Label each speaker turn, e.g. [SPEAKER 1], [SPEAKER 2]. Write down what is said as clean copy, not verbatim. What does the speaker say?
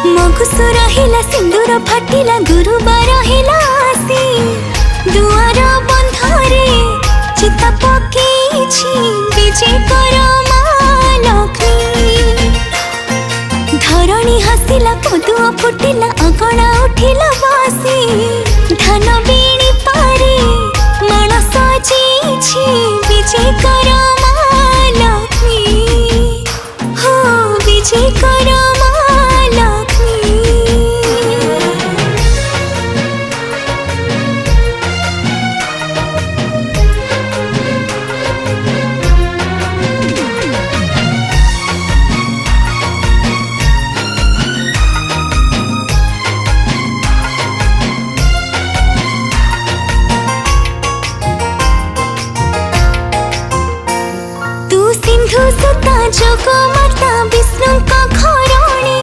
[SPEAKER 1] मगुस रहिला सिंदूर फाटिला गुरुबार हिला आसी दुआर बंधरे चिता पकेछि विजय कर माँ लक्ष्मी। धरणी हसिला पदुआ फुटिला अगणा उठिला बासी धान बीणी पारे माण सजेछि विजय कर